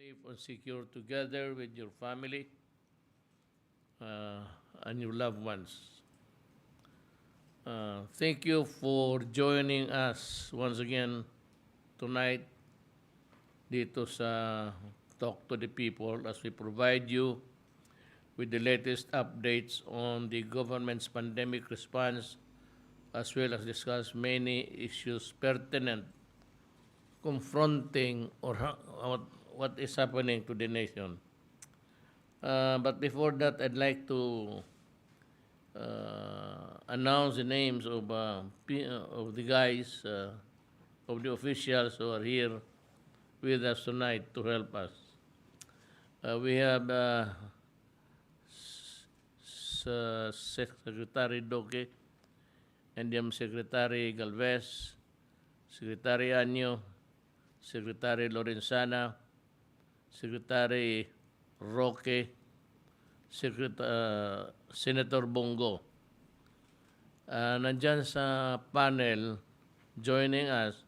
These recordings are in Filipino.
safe and secure together with your family and your loved ones. Thank you for joining us once again tonight dito sa Talk to the People as we provide you with the latest updates on the government's pandemic response as well as discuss many issues pertinent confronting or what is happening to the nation. But before that, I'd like to announce the names of the guys, of the officials who are here with us tonight to help us. We have Secretary Doke, NDM Secretary Galvez, Secretary Anyo, Secretary Lorenzana, Secretary Roque, Senator Bongo. Nandyan sa panel, joining us,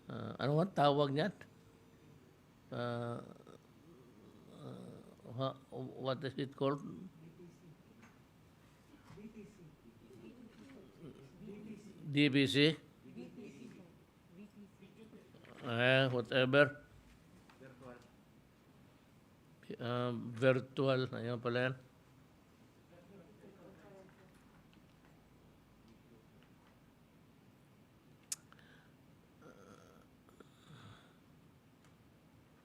ano nga tawag niyan? What is it called? DBC? Whatever. Virtual. Ayan pala yan.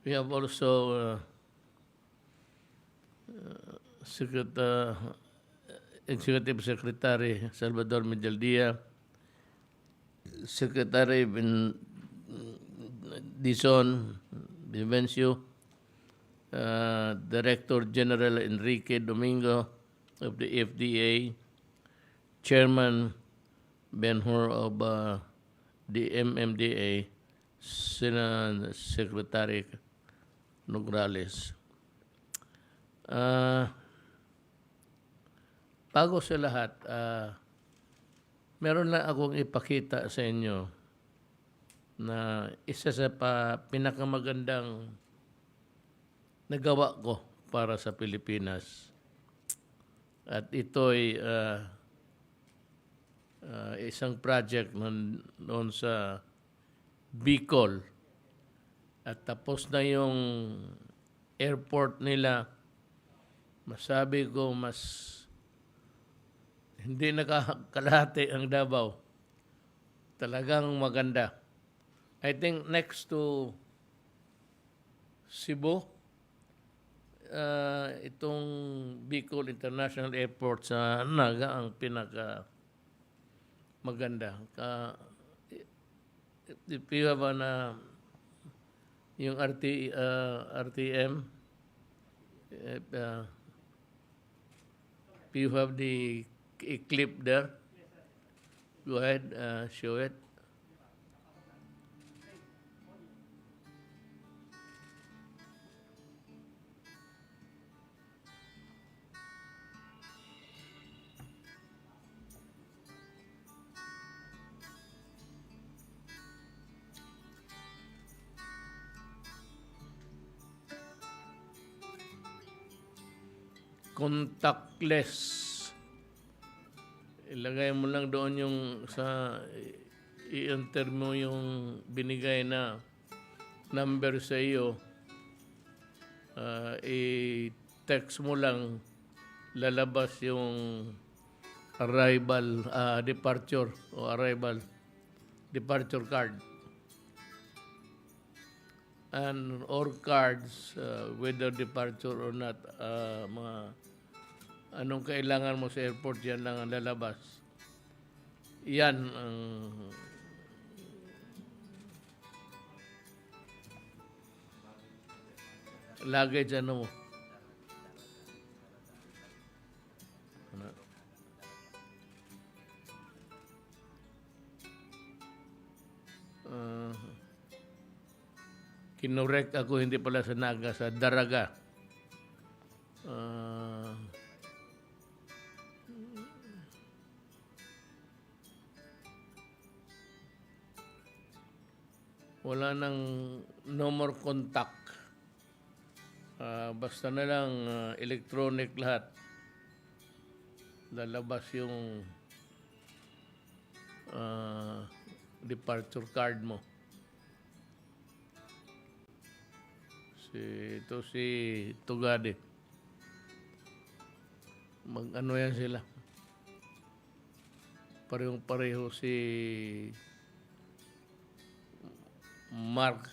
We have also Executive Secretary Salvador Medialdia, Secretary Dison Vivencio, Director General Enrique Domingo of the FDA, Chairman Ben-Hur of the MMDA, Secretary Nograles. Bago sa lahat, meron lang akong ipakita sa inyo na isa sa pinakamagandang nagawa ko para sa Pilipinas. At ito'y isang project noon sa Bicol. At tapos na yung airport nila, masabi ko hindi nakakalahati ang Davao. Talagang maganda. I think next to Cebu, itong Bicol International Airport sa Naga ang pinaka maganda. If you have yung RTM, if you have the clip there, go ahead, show it. Contactless. Ilagay mo lang doon yung i-enter mo yung binigay na number sa iyo. I-text mo lang, lalabas yung departure card. And or cards, whether departure or not, anong kailangan mo sa airport, yan lang ang lalabas. Yan ang luggage mo. Kinorek ako, hindi pala sa Naga, sa Daraga. Wala nang no more contact. Basta na lang electronic lahat. Lalabas yung departure card mo. Si Tugade. Mag-ano yan sila. Parehong-pareho si Mark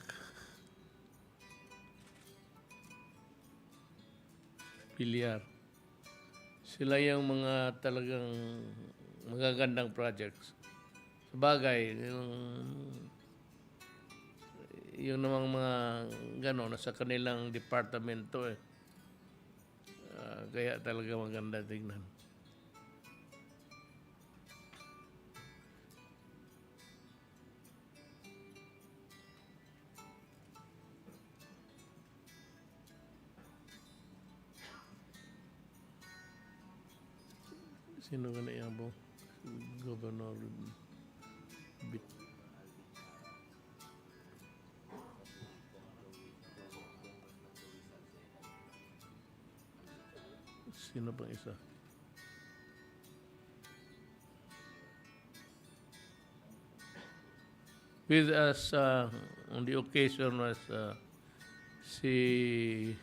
Villar. Sila yung mga talagang magagandang projects. Sabagay, yung namang mga gano'n, nasa kanilang departamento eh. Kaya talaga maganda tingnan. Sino ka na yan po? Governor Sino pang isa? With us on the occasion was si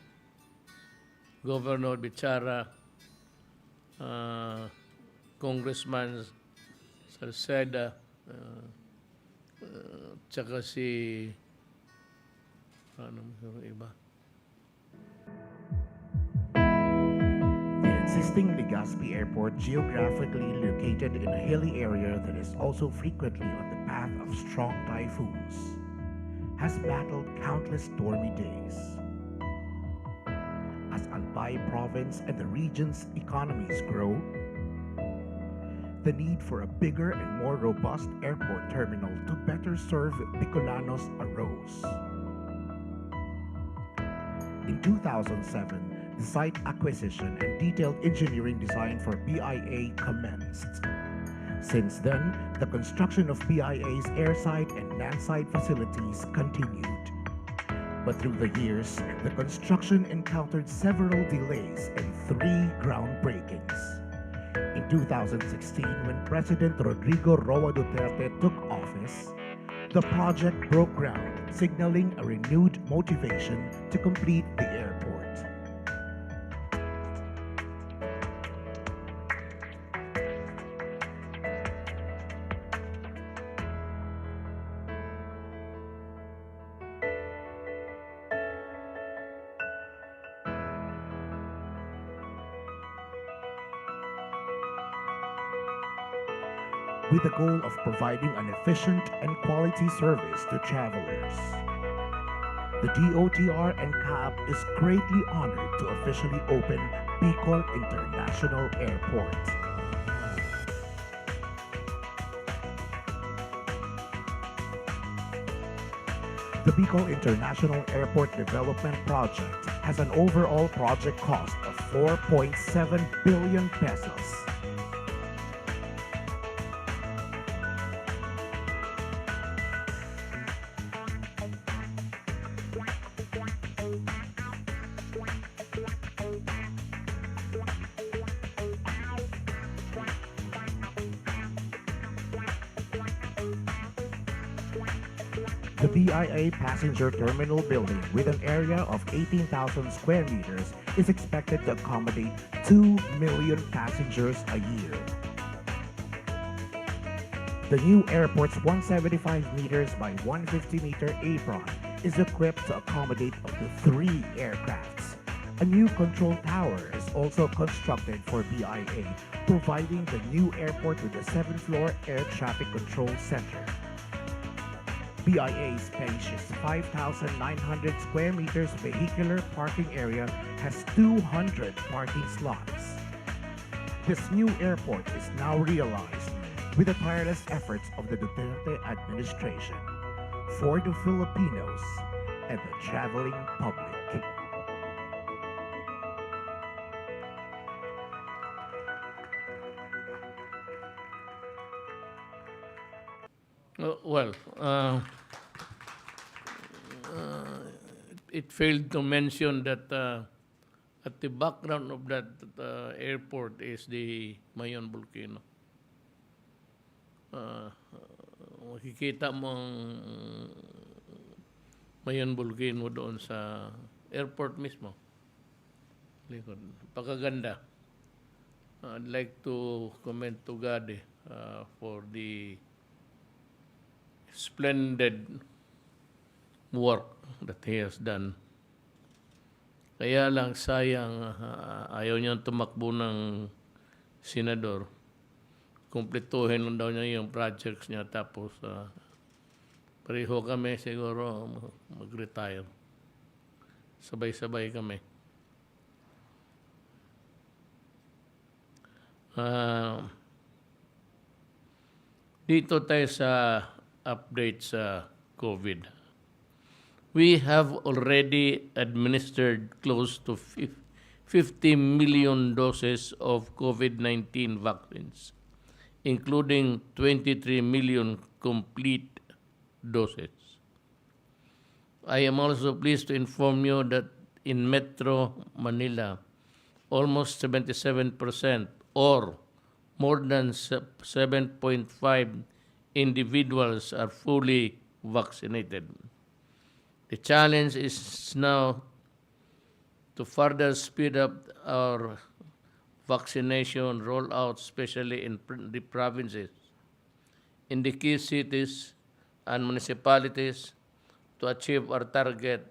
Governor Bichara, Congressman Salceda, tsaka si iba. The existing Legazpi Airport, geographically located in a hilly area that is also frequently on the path of strong typhoons, has battled countless stormy days. As Albay province and the region's economies grow, the need for a bigger and more robust airport terminal to better serve Bicolanos arose. In 2007, the site acquisition and detailed engineering design for BIA commenced. Since then, the construction of BIA's airside and landside facilities continued. But through the years, the construction encountered several delays and 3 groundbreakings. In 2016, when President Rodrigo Roa Duterte took office, the project broke ground, signaling a renewed motivation to complete the airport. With the goal of providing an efficient and quality service to travelers. The DOTR and CAAP is greatly honored to officially open Bicol International Airport. The Bicol International Airport Development Project has an overall project cost of 4.7 billion pesos. The BIA passenger terminal building with an area of 18,000 square meters is expected to accommodate 2 million passengers a year. The new airport's 175 meters by 150 meter apron is equipped to accommodate up to 3 aircrafts. A new control tower is also constructed for BIA, providing the new airport with a 7th-floor air traffic control center. BIA's spacious 5,900 square meters vehicular parking area has 200 parking slots. This new airport is now realized with the tireless efforts of the Duterte administration for the Filipinos and the traveling public. it failed to mention that at the background of that airport is the Mayon volcano. Makikita mo ang Mayon volcano doon sa airport mismo. Likod. Pagkaganda. I'd like to commend to God for the splendid work that He has done. Kaya lang sayang ayaw niyang tumakbo ng senador. Kumpletuhin lang daw niya yung projects niya tapos pareho kami siguro mag-retire. Sabay-sabay kami. Dito tayo sa update sa COVID. We have already administered close to 50 million doses of COVID-19 vaccines, including 23 million complete doses. I am also pleased to inform you that in Metro Manila, almost 77% or more than 7.5 individuals are fully vaccinated. The challenge is now to further speed up our vaccination rollout, especially in the provinces, in the key cities and municipalities, to achieve our target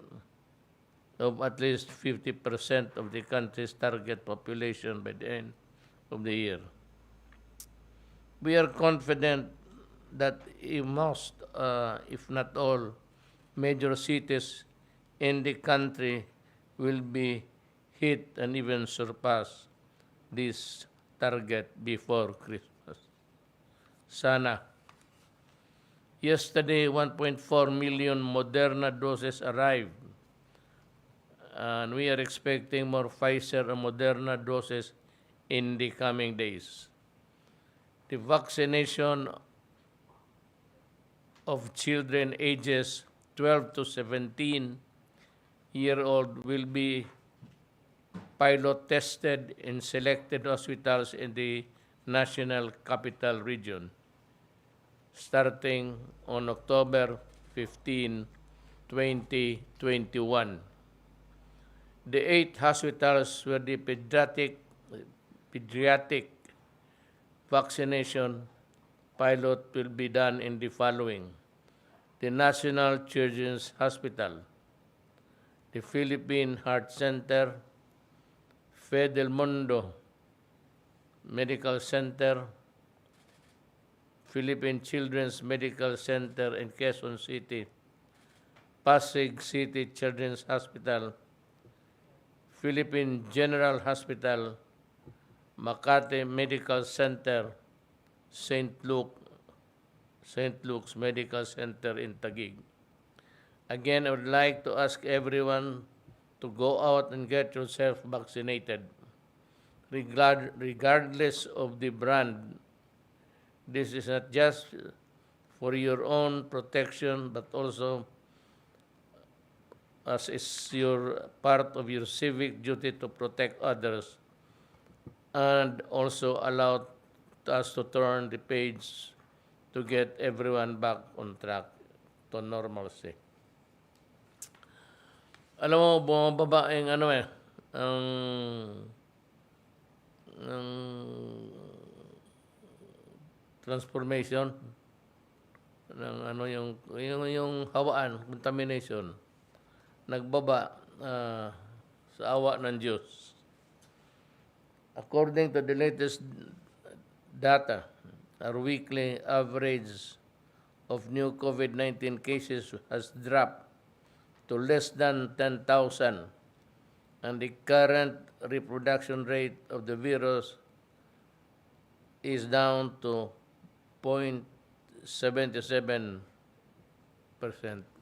of at least 50% of the country's target population by the end of the year. We are confident that most, if not all, major cities in the country will be hit and even surpass this target before Christmas. Sana. Yesterday, 1.4 million Moderna doses arrived, and we are expecting more Pfizer and Moderna doses in the coming days. The vaccination of children ages 12 to 17-year-old will be pilot tested in selected hospitals in the National Capital Region, starting on October 15, 2021. The 8 hospitals where the pediatric vaccination pilot will be done in the following: the National Children's Hospital, the Philippine Heart Center, Del Mundo Medical Center, Philippine Children's Medical Center in Quezon City, Pasig City Children's Hospital, Philippine General Hospital, Makati Medical Center, St. Luke's Medical Center in Taguig. Again, I would like to ask everyone to go out and get yourself vaccinated, regardless of the brand. This is not just for your own protection, but also as is your part of your civic duty to protect others, and also allow us to turn the page to get everyone back on track to normalcy. Alam mo, bumababa ang ang transformation ng yung hawaan, contamination, nagbaba sa awa ng Diyos. According to the latest data, our weekly average of new COVID-19 cases has dropped to less than 10,000, and the current reproduction rate of the virus is down to 0.77%.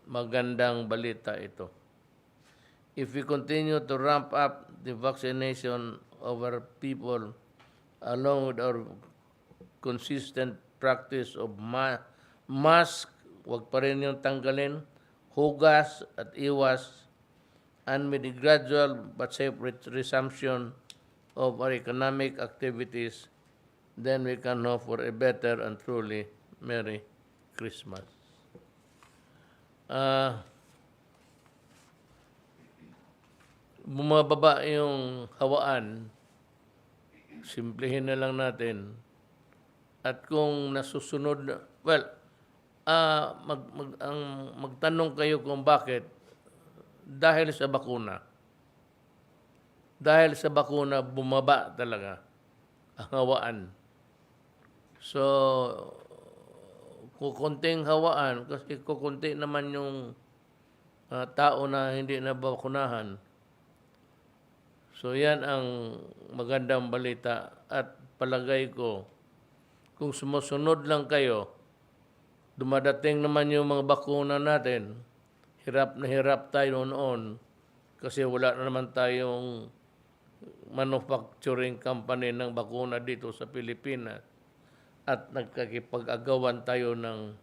Magandang balita ito. If we continue to ramp up the vaccination of our people, along with our consistent practice of mask, wag pa rin yung tanggalin, hugas at iwas, and with the gradual but safe resumption of our economic activities, then we can hope for a better and truly Merry Christmas. Bumababa yung hawaan, simplihin na lang natin. At kung nasusunod, well, magtanong kayo kung bakit. Dahil sa bakuna. Dahil sa bakuna, bumaba talaga ang hawaan. So, kukunting hawaan, kasi kukunti naman yung tao na hindi nabakunahan. So, yan ang magandang balita. At palagay ko, kung sumusunod lang kayo, dumadating naman yung mga bakuna natin, hirap na hirap tayo noon kasi wala na naman tayong manufacturing company ng bakuna dito sa Pilipinas at nagkakipag-agawan tayo ng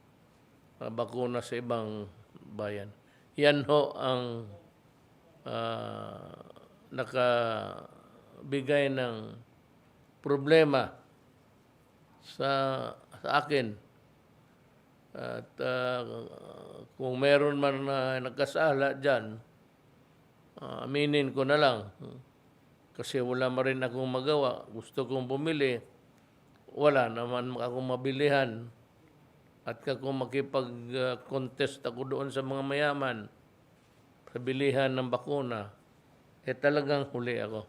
bakuna sa ibang bayan. Yan ho ang nakabigay ng problema sa akin. At kung meron man na nagkasala dyan, aminin ko na lang. Kasi wala ma rin akong magawa. Gusto kong bumili, wala naman akong mabilihan. At kung makipag-contest ako doon sa mga mayaman, sa bilihan ng bakuna, talagang huli ako.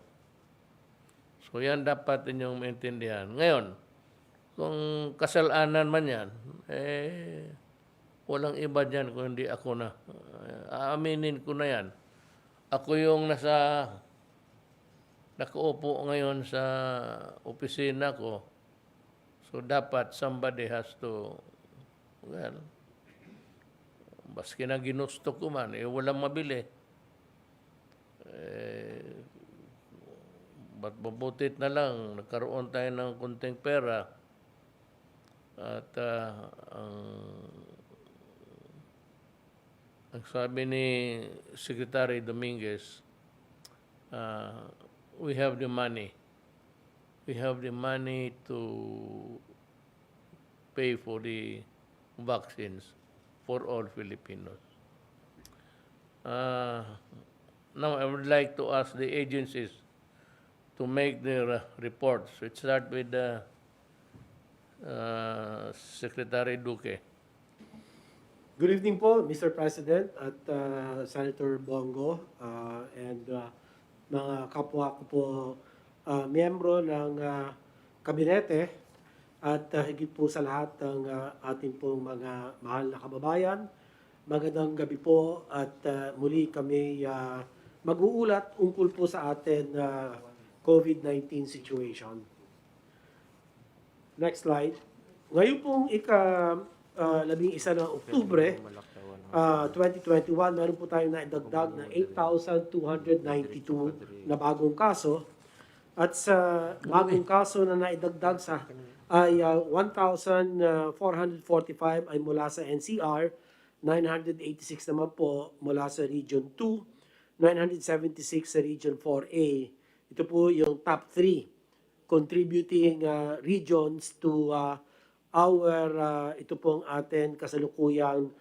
So yan dapat inyong maintindihan. Ngayon, kung kasalanan man yan, walang iba dyan kung hindi ako na. Aaminin ko na yan. Ako yung nakaupo ngayon sa opisina ko. So dapat somebody has to, well, baski na ginusto ko man, walang mabili. Ba't mabutit na lang, nagkaroon tayo ng kunting pera. At ang sabi ni Secretary Dominguez, we have the money. We have the money to pay for the vaccines for all Filipinos. Now, I would like to ask the agencies to make their reports. Let's start with Secretary Duque. Good evening po, Mr. President at Senator Bongo and mga kapwa ko po miyembro ng kabinete at higit po sa lahat ng ating pong mga mahal na kababayan. Magandang gabi po at muli kami mag-uulat ungkol po sa atin COVID-19 situation. Next slide. Ngayon pong ika-11 ng Oktubre 2021, meron po tayong naidagdag na 8,292 na bagong kaso. At sa bagong kaso na naidagdag ay 1,445 ay mula sa NCR, 986 naman po mula sa Region 2, 976 sa Region 4A. Ito po yung top 3 contributing regions to our ito pong atin kasalukuyang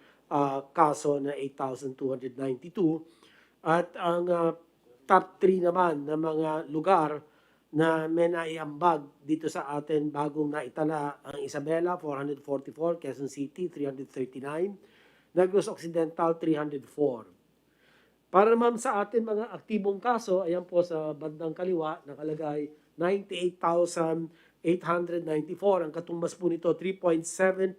kaso na 8,292 at ang top 3 naman na mga lugar na may naiambag dito sa atin bagong naitala ang Isabela 444, Quezon City 339, Negros Occidental 304. Para naman sa atin mga aktibong kaso, ayan po sa bandang kaliwa nakalagay 98,894. Ang katumbas po nito, 3.7%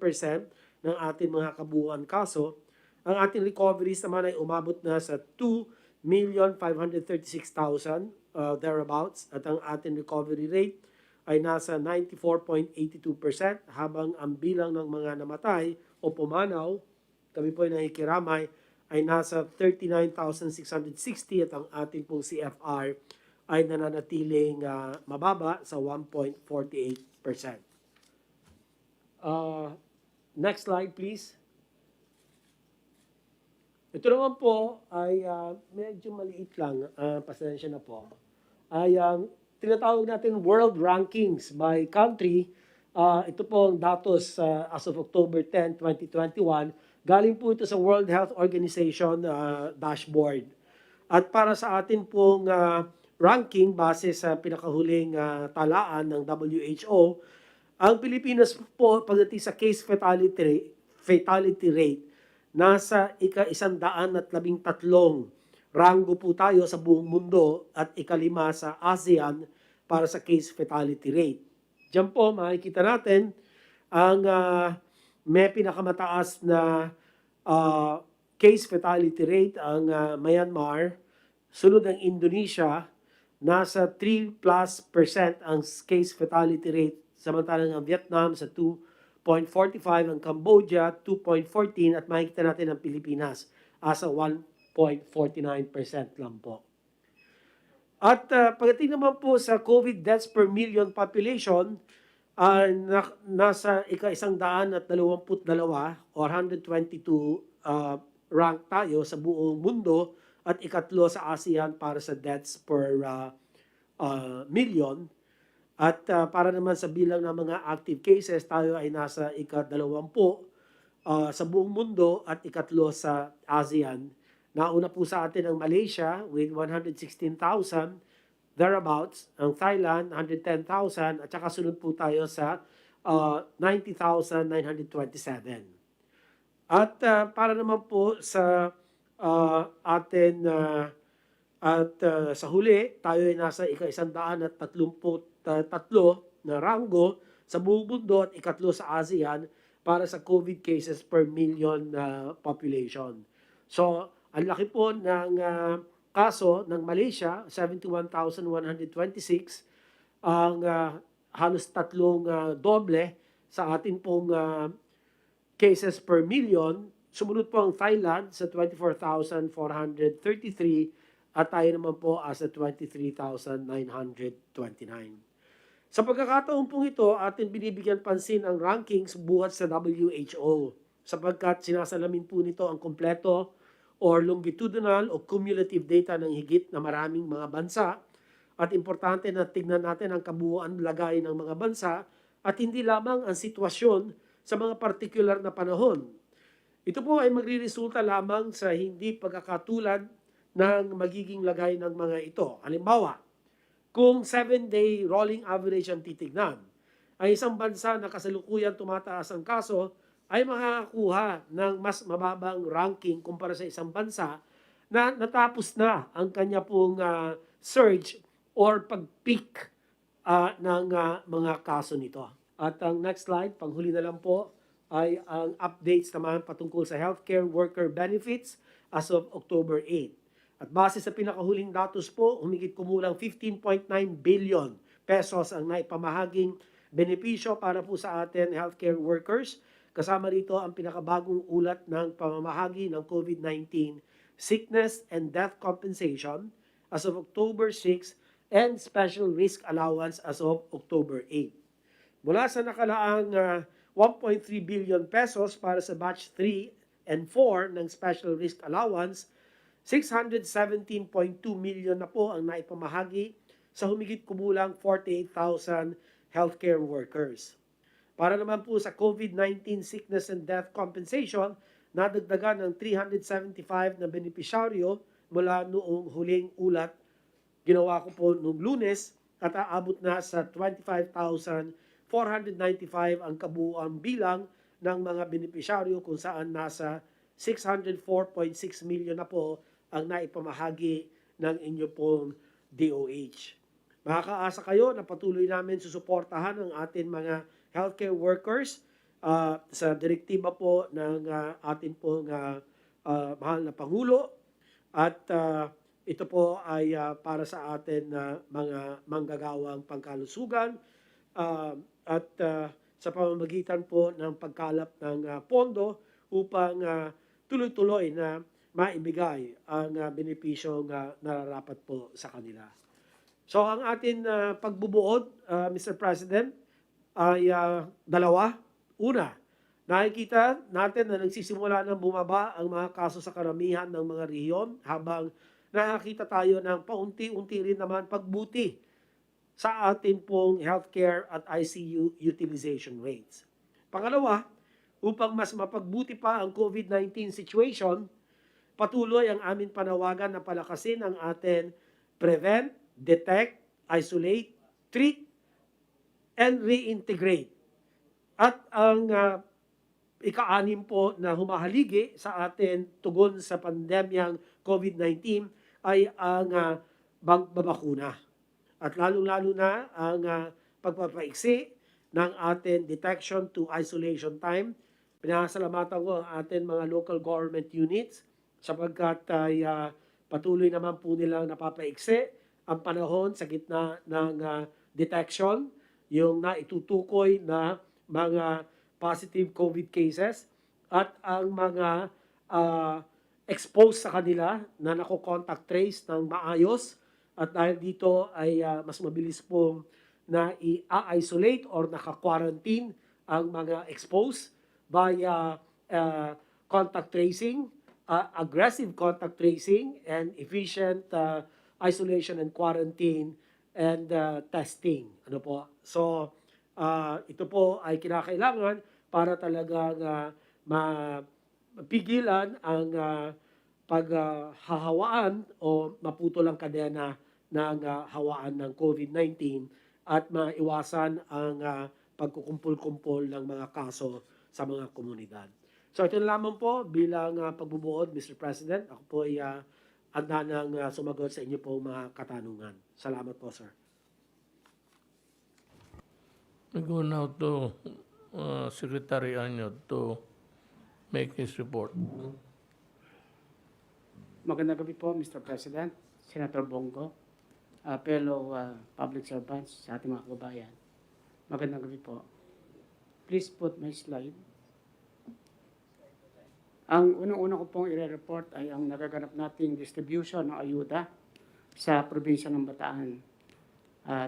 ng ating mga kabuuan kaso. Ang ating recoveries naman ay umabot na sa 2,536,000 thereabouts. At ang ating recovery rate ay nasa 94.82%, habang ang bilang ng mga namatay o pumanaw, kami po ay nakikiramay, ay nasa 39,660 at ang ating pong CFR ay nananatiling mababa sa 1.48%. Next slide, please. Ito naman po ay medyo maliit lang, pasensya na po. Ay tinatawag natin world rankings by country. Ito po ang datos as of October 10, 2021. Galing po ito sa World Health Organization dashboard. At para sa atin pong ranking base sa pinakahuling talaan ng WHO, ang Pilipinas po pagdating sa case fatality rate, nasa ika-113 ranggo po tayo sa buong mundo at ika-5 sa ASEAN para sa case fatality rate. Diyan po makikita natin ang may pinakamataas na case fatality rate ang Myanmar, sunod ang Indonesia, nasa 3+% ang case fatality rate, samantalang ang Vietnam sa 2.45, ang Cambodia 2.14 at makikita natin ang Pilipinas asa 1.49% lang po. At pagdating naman po sa COVID deaths per million population, nasa ika-122 or 122 rank tayo sa buong mundo at ikatlo sa ASEAN para sa deaths per million. At para naman sa bilang ng mga active cases, tayo ay nasa ika-20 sa buong mundo at ikatlo sa ASEAN. Nauna po sa atin ang Malaysia with 116,000 thereabouts, ang Thailand 110,000 at saka sunod po tayo sa 90,927. At para naman po sa atin at sa huli, tayo ay nasa ika-133 na ranggo sa buong mundo at ikatlo sa ASEAN para sa COVID cases per million population. So, ang laki po ng kaso ng Malaysia, 71,126, ang halos tatlong doble sa atin pong cases per million. Sumunod po ang Thailand sa 24,433 at tayo naman po sa 23,929. Sa pagkakataon pong ito, atin binibigyan pansin ang rankings buhat sa WHO sapagkat sinasalamin po nito ang kompleto or longitudinal o cumulative data ng higit na maraming mga bansa at importante na tignan natin ang kabuuan lagay ng mga bansa at hindi lamang ang sitwasyon sa mga partikular na panahon. Ito po ay magriresulta lamang sa hindi pagkakatulad ng magiging lagay ng mga ito. Halimbawa, kung 7-day rolling average ang titignan, ay isang bansa na kasalukuyan tumataas ang kaso ay makakakuha ng mas mababang ranking kumpara sa isang bansa na natapos na ang kanya pong surge or pag-peak ng mga kaso nito. At ang next slide, panghuli na lang po, ay ang updates naman patungkol sa healthcare worker benefits as of October 8. At base sa pinakahuling datos po, humigit kumulang 15.9 billion pesos ang naipamahaging benepisyo para po sa atin healthcare workers. Kasama rito ang pinakabagong ulat ng pamamahagi ng COVID-19 sickness and death compensation as of October 6 and special risk allowance as of October 8. Mula sa nakalaang 1.3 billion pesos para sa batch 3 and 4 ng special risk allowance, 617.2 million na po ang naipamahagi sa humigit kumulang 48,000 healthcare workers. Para naman po sa COVID-19 sickness and death compensation, nadagdagan ng 375 na benepisyaryo mula noong huling ulat. Ginawa ko po noong Lunes at aabot na sa 25,495 ang kabuuan bilang ng mga benepisyaryo kung saan nasa 604.6 million na po ang naipamahagi ng inyo pong DOH. Makakaasa kayo na patuloy namin susuportahan ang ating mga healthcare workers sa direktiba po ng ating pong mahal na Pangulo at ito po ay para sa atin mga manggagawang pangkalusugan at sa pamamagitan po ng pagkalap ng pondo upang tuloy-tuloy na maibigay ang benepisyong nararapat po sa kanila. So ang atin pagbubuod, Mr. President, ay dalawa. Una, Nakikita natin na nagsisimula ng bumaba ang mga kaso sa karamihan ng mga rehiyon habang nakakita tayo ng paunti-unti rin naman pagbuti sa ating pong healthcare at ICU utilization rates. Pangalawa, upang mas mapagbuti pa ang COVID-19 situation, patuloy ang aming panawagan na palakasin ang ating prevent, detect, isolate, treat, and reintegrate. At ang ika-anim po na humahaligi sa atin tugon sa pandemyang COVID-19 ay ang pagbabakuna. At lalong-lalo na ang pagpapaiksi ng ating detection to isolation time. Pinasalamatan ko ang ating mga local government units sapagkat ay patuloy naman po nilang napapaiksi ang panahon sa gitna ng detection, yung naitutukoy na mga positive COVID cases at ang mga exposed sa kanila na nako-contact trace ng maayos at dahil dito ay mas mabilis pong na i-isolate or naka-quarantine ang mga exposed via contact tracing, aggressive contact tracing, and efficient isolation and quarantine and testing. Ano po? So, ito po ay kinakailangan para talagang mapigilan ang paghahawaan o maputol ang kadena ng hawaan ng COVID-19 at maiwasan ang pagkukumpul-kumpol ng mga kaso sa mga komunidad. So ito lamang po bilang pagbubuod, Mr. President. Ako po ay handa nang sumagot sa inyo po mga katanungan. Salamat po, sir. We go now to Secretary Anyo to make his report. Magandang gabi po, Mr. President, Senator Bongo, fellow public servants sa ating mga kababayan. Magandang gabi po. Please put my slide. Ang unang-una ko pong i-report ay ang nagaganap nating distribution ng ayuda sa probinsya ng Bataan.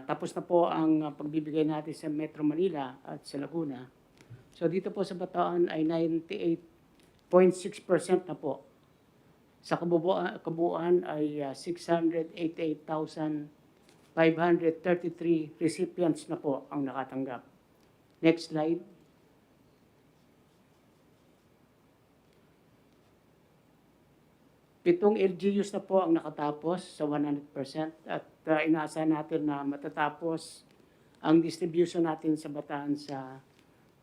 Tapos na po ang pagbibigay natin sa Metro Manila at sa Laguna. So dito po sa Bataan ay 98.6% na po. Sa kabuuan ay 688,533 recipients na po ang nakatanggap. Next slide. Pitong LGUs na po ang nakatapos sa 100% at inaasahan natin na matatapos ang distribution natin sa Bataan sa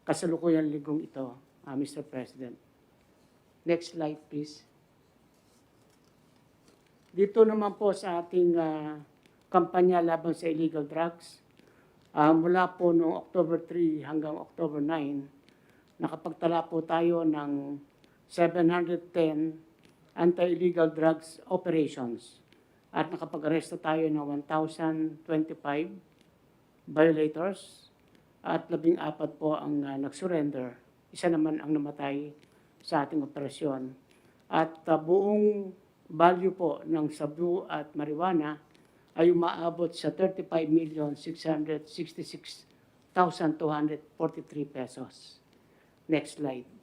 kasalukuyang linggong ito, Mr. President. Next slide, please. Dito naman po sa ating kampanya laban sa illegal drugs, mula po noong October 3 hanggang October 9, nakapagtala po tayo ng 710 anti-illegal drugs operations at nakapag-aresto tayo ng 1,025 violators at 14 po ang nag-surrender. Isa naman ang namatay sa ating operasyon. At buong value po ng sabu at marijuana ay umaabot sa 35,666,243 pesos. Next slide.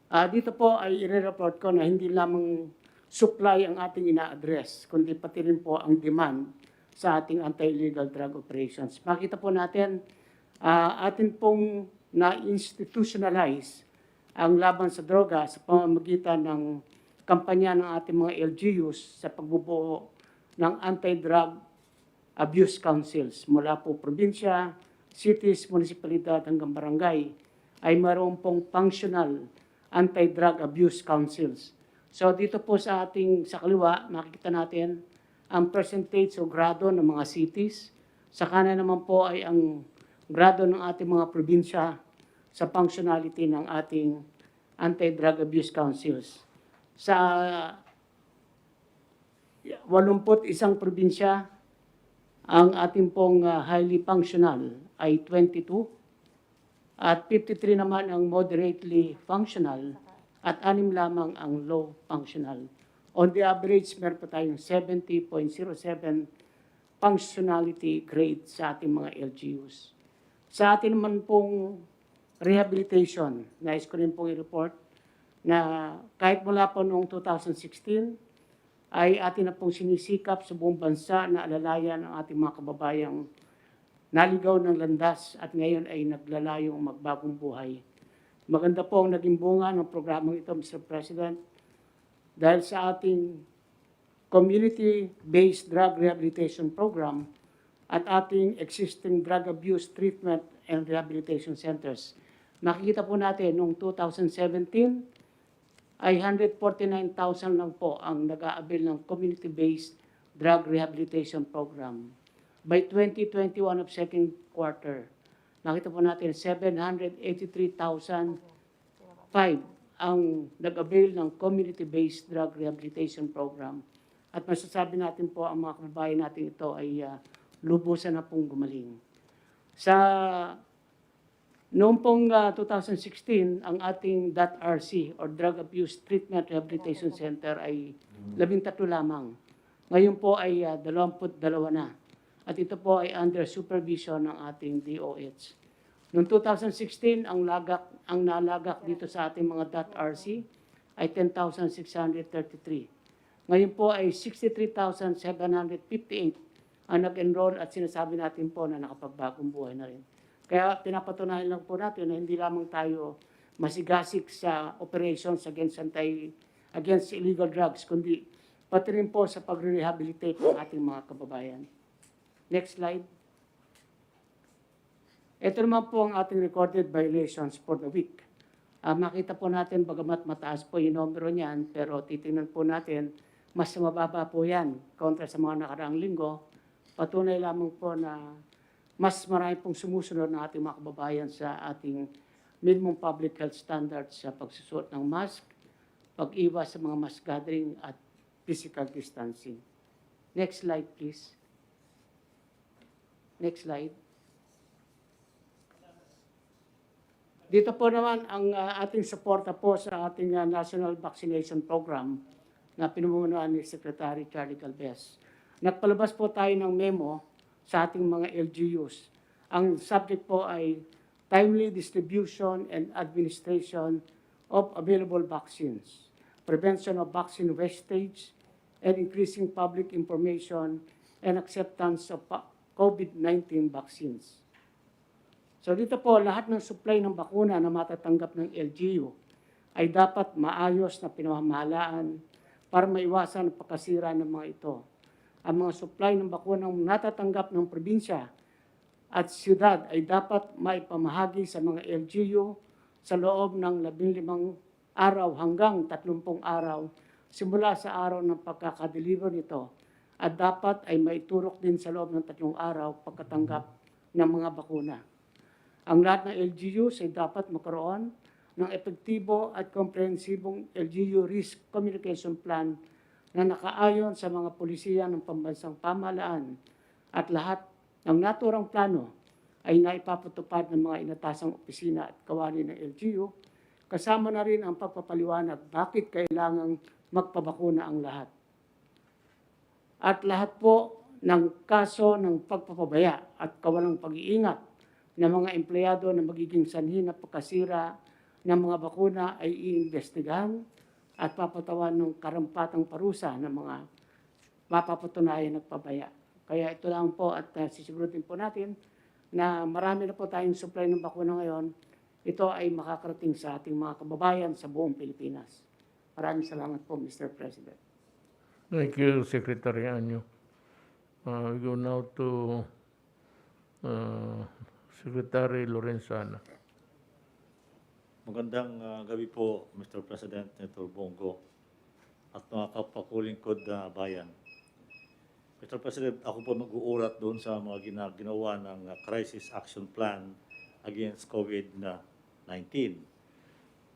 Dito po ay i-report ko na hindi lamang supply ang ating ina-address, kundi pati rin po ang demand sa ating anti-illegal drug operations. Makita po natin, atin pong na-institutionalize ang laban sa droga sa pamamagitan ng kampanya ng ating mga LGUs sa pagbubuo ng anti-drug abuse councils mula po probinsya, cities, munisipalidad hanggang barangay ay mayroon pong functional anti-drug abuse councils. So dito po sa kaliwa, makikita natin ang percentage o grado ng mga cities. Sa kanan naman po ay ang grado ng ating mga probinsya sa functionality ng ating anti-drug abuse councils. Sa 81 probinsya, ang ating pong highly functional ay 22 at 53 naman ang moderately functional at 6 lamang ang low functional. On the average, meron pa tayong 70.07 functionality grade sa ating mga LGUs. Sa ating naman pong rehabilitation. Nais ko rin pong i-report na kahit mula po noong 2016, ay atin na pong sinisikap sa buong bansa na alalayan ang ating mga kababayang naligaw ng landas at ngayon ay naglalayong magbagong buhay. Maganda po ang naging bunga ng programang ito, Mr. President, dahil sa ating community-based drug rehabilitation program at ating existing drug abuse treatment and rehabilitation centers. Nakikita po natin noong 2017, ay 149,000 lang po ang nag-aabil ng community-based drug rehabilitation program. By 2021 of second quarter, nakita po natin 783,005 ang nag-avail ng community-based drug rehabilitation program. At masasabi natin po ang mga kababayan natin ito ay lubusan na pong gumaling. Sa noong pong 2016, ang ating DAT-RC or Drug Abuse Treatment Rehabilitation Center ay 13 lamang. Ngayon po ay 22 na. At ito po ay under supervision ng ating DOH. Noong 2016, ang nalagak dito sa ating mga DAT-RC ay 10,633. Ngayon po ay 63,758 ang nag-enroll at sinasabi natin po na nakapagbagong buhay na rin. Kaya pinapatunayan lang po natin na hindi lamang tayo masigasig sa operations against illegal drugs, kundi pati rin po sa pag-rehabilitate ng ating mga kababayan. Next slide. Ito naman po ang ating recorded violations for the week. Makita po natin, bagamat mataas po yung numero niyan, pero titingnan po natin, mas mababa po yan kontra sa mga nakaraang linggo. Patunay lamang po na mas marami pong sumusunod ng ating mga kababayan sa ating minimum public health standards sa pagsusuot ng mask, pag-iwas sa mga mass gathering at physical distancing. Next slide, please. Next slide. Dito po naman ang ating suporta po sa ating National Vaccination Program na pinumunuan ni Secretary Charlie Calves. Nagpalabas po tayo ng memo sa ating mga LGUs. Ang subject po ay timely distribution and administration of available vaccines, prevention of vaccine wastage, and increasing public information and acceptance of COVID-19 vaccines. So dito po, lahat ng supply ng bakuna na matatanggap ng LGU ay dapat maayos na pinamamahalaan para maiwasan ang pagkasira ng mga ito. Ang mga supply ng bakunang natatanggap ng probinsya at siyudad ay dapat maipamahagi sa mga LGU sa loob ng 15 araw hanggang 30 araw simula sa araw ng pagkakadeliver nito at dapat ay maiturok din sa loob ng 3 araw pagkatanggap ng mga bakuna. Ang lahat ng LGUs ay dapat magkaroon ng epektibo at komprehensibong LGU Risk Communication Plan na nakaayon sa mga polisiya ng pambansang pamahalaan at lahat ng naturang plano ay naipapatupad ng mga inatasang opisina at kawani ng LGU, kasama na rin ang pagpapaliwanag bakit kailangang magpabakuna ang lahat. At lahat po ng kaso ng pagpapabaya at kawalang pag-iingat ng mga empleyado na magiging sanhi na pagkasira ng mga bakuna ay iimbestigahan at papatawan ng karampatang parusa ng mga mapapatunayan nagpabaya. Kaya ito lang po at sisigurutin po natin na marami na po tayong supply ng bakuna ngayon. Ito ay makakarating sa ating mga kababayan sa buong Pilipinas. Maraming salamat po, Mr. President. Thank you, Secretary Anyo. We go now to Secretary Lorenzana. Magandang gabi po, Mr. President, Senator Bongo, at mga kapakulingkod na bayan. Mr. President, ako po mag-uurat doon sa mga ginawa ng Crisis Action Plan against COVID-19.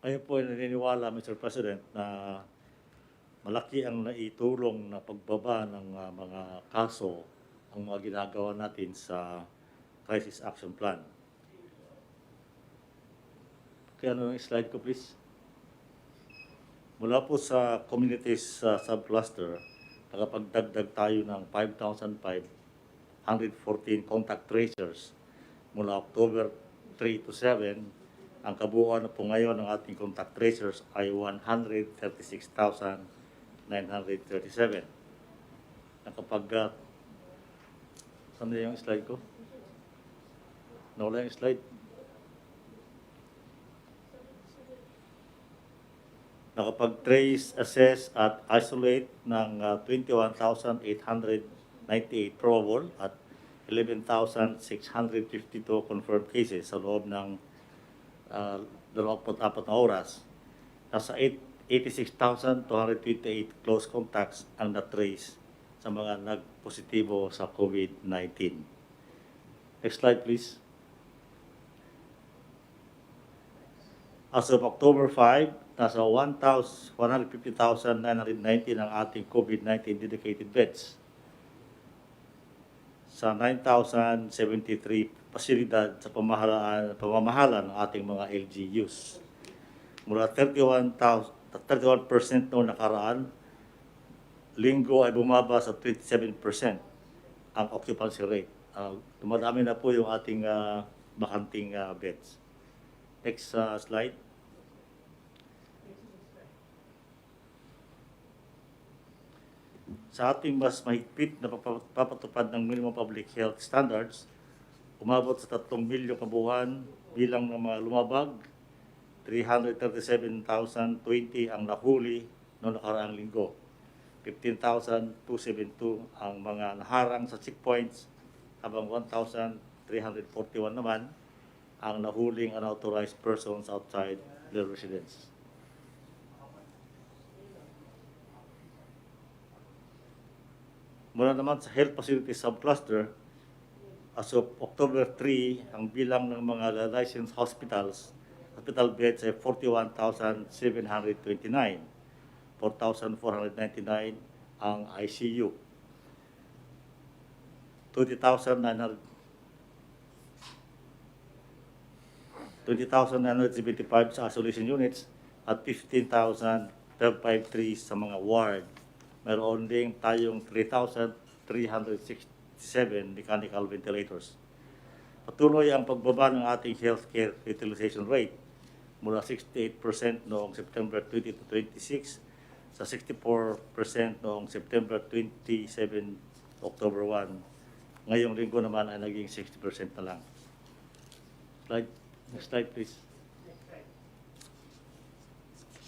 Ngayon po ay naniniwala, Mr. President, na malaki ang naitulong na pagbaba ng mga kaso ang mga ginagawa natin sa Crisis Action Plan. Kaya ano yung slide ko, please? Mula po sa communities subcluster, nakapagdagdag tayo ng 5,514 contact tracers mula October 3 to 7 Ang kabuuan na po ngayon ng ating contact tracers ay 136,937. Nakapag, saan na yung slide ko? Nawala yung slide. Nakapag-trace, assess at isolate ng 21,898 probable at 11,652 confirmed cases sa loob ng 24 na oras. Nasa 86,228 close contacts ang na-trace sa mga nagpositibo sa COVID-19. Next slide, please. As of October 5, nasa 150,919 ang ating COVID-19 dedicated beds sa 9,073 pasilidad sa pamamahala ng ating mga LGUs. Mula 31% noong nakaraan, linggo ay bumaba sa 27% ang occupancy rate. Dumadami na po yung ating bakanting beds. Next slide. Sa ating mas mahigpit na papatupad ng minimum public health standards, umabot sa 3 milyong kabuuan bilang ng mga lumabag, 337,020 ang nahuli noong nakaraang linggo. 15,272 ang mga naharang sa checkpoints, habang 1,341 naman ang nahuling unauthorized persons outside their residence. Mula naman sa health facility subcluster, as of October 3, ang bilang ng mga licensed hospital beds ay 41,729. 4,499 ang ICU. 20,975 sa isolation units at 15,553 sa mga ward. Meron din tayong 3,367 mechanical ventilators. Patuloy ang pagbaba ng ating healthcare utilization rate mula 68% noong September 2026 sa 64% noong September 27, October 1. Ngayong linggo naman ay naging 60% na lang. Next slide, please.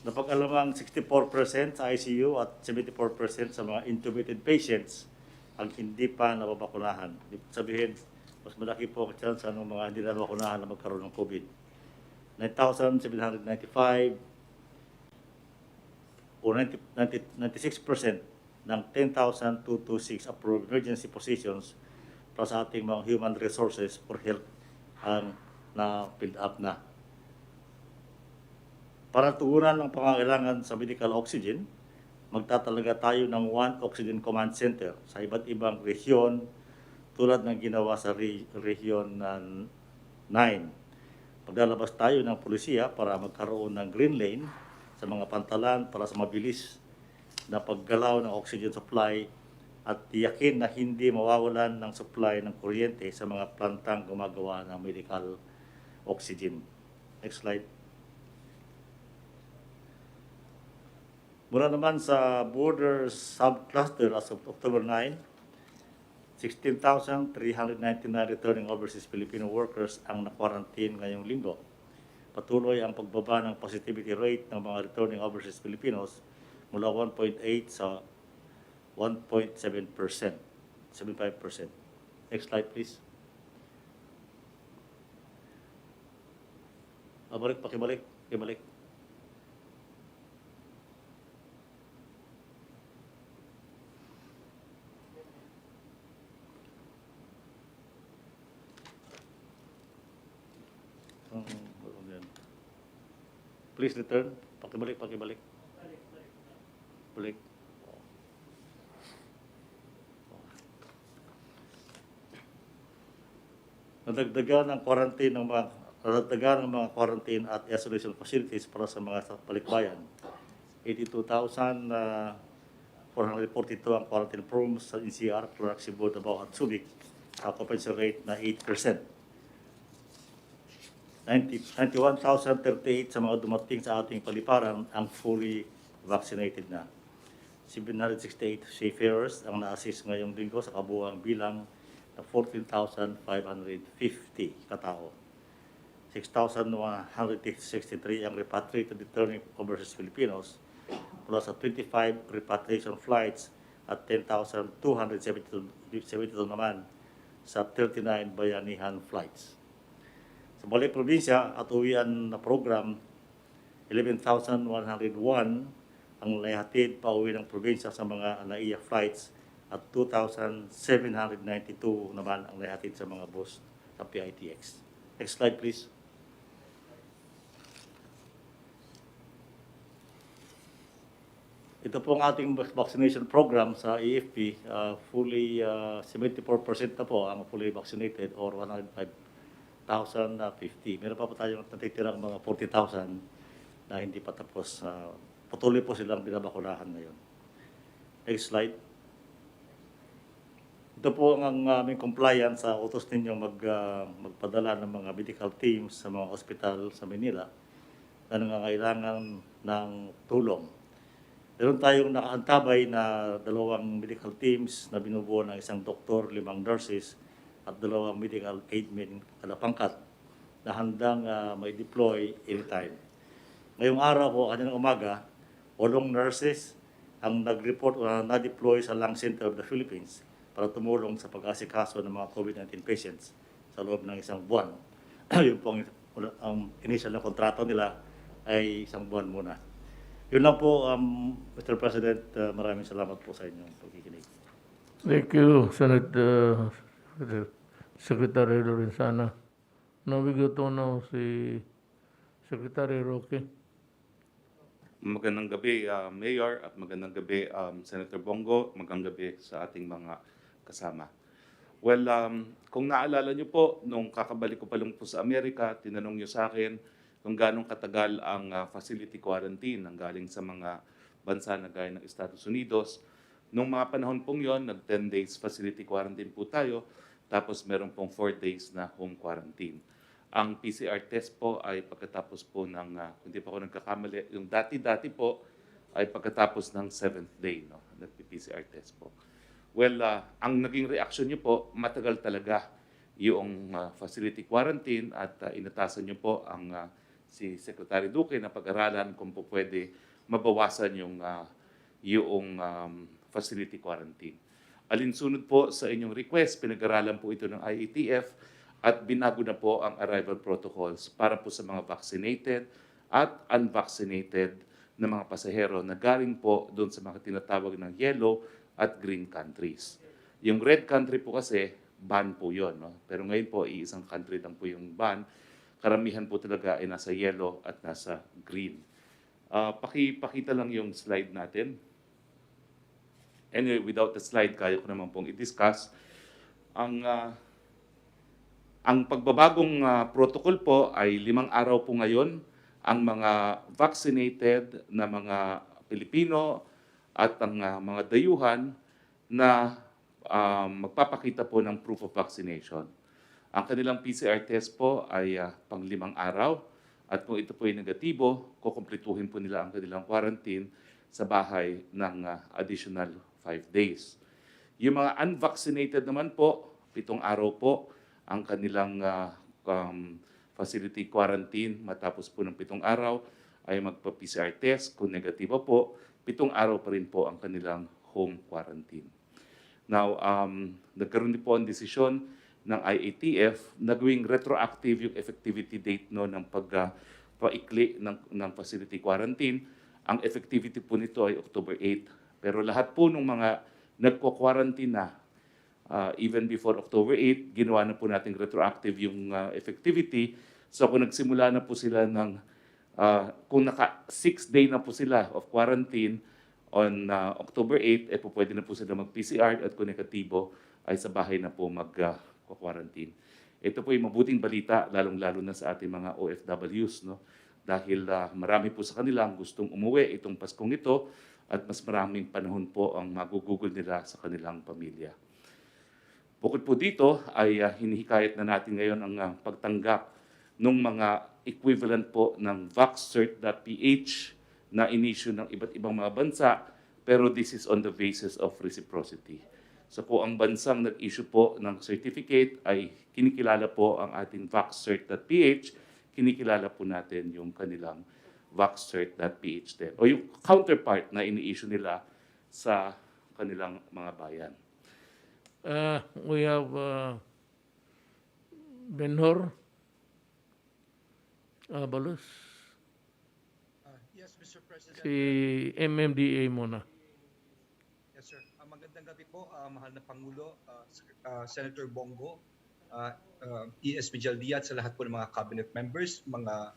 Napag-alamang 64% sa ICU at 74% sa mga intubated patients ang hindi pa nababakunahan. Ibig sabihin, mas malaki po ang chance ng mga hindi na nabakunahan na magkaroon ng COVID. 9,795 o 96% ng 10,226 approved emergency positions para sa ating mga human resources for health ang na-build up na. Para tugunan ang pangangailangan sa medical oxygen, magtatalaga tayo ng one oxygen command center sa iba't ibang rehiyon tulad ng ginawa sa rehiyon 9. Maglalabas tayo ng pulisiya para magkaroon ng green lane sa mga pantalan para sa mabilis na paggalaw ng oxygen supply at tiyakin na hindi mawawalan ng supply ng kuryente sa mga plantang gumagawa ng medical oxygen. Next slide. Mula naman sa border subcluster as of October 9, 16,399 returning overseas Filipino workers ang na-quarantine ngayong linggo. Patuloy ang pagbaba ng positivity rate ng mga returning overseas Filipinos mula 1.8 sa 1.7%, 75%. Next slide, please. Pakibalik. Please return. Pakibalik. Balik. Nadagdagan ng mga quarantine at isolation facilities para sa mga balikbayan. 82,442 ang quarantine rooms sa NCR, Clark, Cebu, Davao at Subic. Occupancy rate na 8%. 91,038 sa mga dumating sa ating paliparan ang fully vaccinated na. 768 seafarers ang na-assist ngayong linggo sa kabuuang bilang na 14,550 katao. 6,163 ang repatriated returning overseas Filipinos mula sa 25 repatriation flights at 10,272 naman sa 39 bayanihan flights. Sa Balay Probinsya at uwian na program, 11,101 ang naihatid pa uwi ng probinsya sa mga NAIA flights at 2,792 naman ang naihatid sa mga bus sa PITX. Next slide, please. Ito po ang ating vaccination program sa AFP. Fully 74% na po ang fully vaccinated or 105,050. Meron pa po tayong natitirang mga 40,000 na hindi pa tapos. Patuloy po silang binabakunahan ngayon. Next slide. Ito po ang aming compliance sa utos ninyong magpadala ng mga medical teams sa mga ospital sa Manila na nangangailangan ng tulong. Meron tayong nakaantabay na 2 medical teams na binubuo ng 1 doktor, 5 nurses at 2 medical aidmen kada pangkat na handang may deploy anytime. Ngayong araw po, kaninang umaga, 8 nurses ang nag-report o na-deploy sa Lung Center of the Philippines para tumulong sa pag-asikaso ng mga COVID-19 patients sa loob ng 1 buwan. Yung pong ang initial na kontrato nila ay 1 buwan muna. Yun lang po, Mr. President, maraming salamat po sa inyong pagkikinig. Thank you, Senator Secretary Lorenzana. Now we go to now si Secretary Roque. Magandang gabi, Mayor, at magandang gabi, Senator Bongo. Magandang gabi sa ating mga kasama. Well, kung naalala niyo po, nung kakabalik ko pa lang po sa Amerika, tinanong niyo sa akin kung gano'ng katagal ang facility quarantine ang galing sa mga bansa na gaya ng Estados Unidos. Nung mga panahon pong yon, nag 10 days facility quarantine po tayo, tapos meron pong 4 days na home quarantine. Ang PCR test po ay pagkatapos po ng, kung hindi pa ako nagkakamali, yung dati-dati po ay pagkatapos ng 7th day, no? Nag-PCR test po. Well, ang naging reaksyon niyo po, matagal talaga yung facility quarantine at inatasan niyo po ang si Secretary Duque na pag-aralan kung po pwede mabawasan yung facility quarantine. Alinsunod po sa inyong request, pinag-aralan po ito ng IATF at binago na po ang arrival protocols para po sa mga vaccinated at unvaccinated na mga pasahero na galing po doon sa mga tinatawag ng yellow at green countries. Yung red country po kasi, ban po yun. No? Pero ngayon po, iisang country lang po yung ban. Karamihan po talaga ay nasa yellow at nasa green. Pakita lang yung slide natin. Anyway, without the slide, kaya ko naman pong i-discuss. Ang pagbabagong protocol po ay 5 araw po ngayon ang mga vaccinated na mga Pilipino at ang mga dayuhan na magpapakita po ng proof of vaccination. Ang kanilang PCR test po ay pang 5 araw at kung ito po ay negatibo, kukumpletuhin po nila ang kanilang quarantine sa bahay ng additional 5 days. Yung mga unvaccinated naman po, 7 araw po ang kanilang facility quarantine. Matapos po ng 7 araw ay magpa-PCR test. Kung negatibo po, 7 araw pa rin po ang kanilang home quarantine. Now, nagkaroon din po ang desisyon ng IATF na gawing retroactive yung effectivity date no, ng pagpaikli ng facility quarantine. Ang effectivity po nito ay October 8. Pero lahat po ng mga nagko-quarantine na even before October 8, ginawa na po natin retroactive yung effectivity. So kung nagsimula na po sila ng, kung naka 6 day na po sila of quarantine on October 8, po pwede na po sila mag-PCR at kung negatibo ay sa bahay na po mag-quarantine. Ito po yung mabuting balita, lalong-lalo na sa ating mga OFWs, no? Dahil marami po sa kanila ang gustong umuwi itong Paskong ito at mas maraming panahon po ang magugugol nila sa kanilang pamilya. Bukod po dito ay hinihikayat na natin ngayon ang pagtanggap ng mga equivalent po ng vaccert.ph na in-issue ng iba't ibang mga bansa, pero this is on the basis of reciprocity. So po ang bansang nag-issue po ng certificate ay kinikilala po ang ating vaccert.ph, kinikilala po natin yung kanilang vaccert.ph din, o yung counterpart na ini-issue nila sa kanilang mga bayan. We have Benhor Abalos, Yes, Mr. President. si MMDA muna. Yes, sir. Magandang gabi po, mahal na Pangulo, Senator Bongo, ES Vijaldía at sa lahat po ng mga cabinet members, mga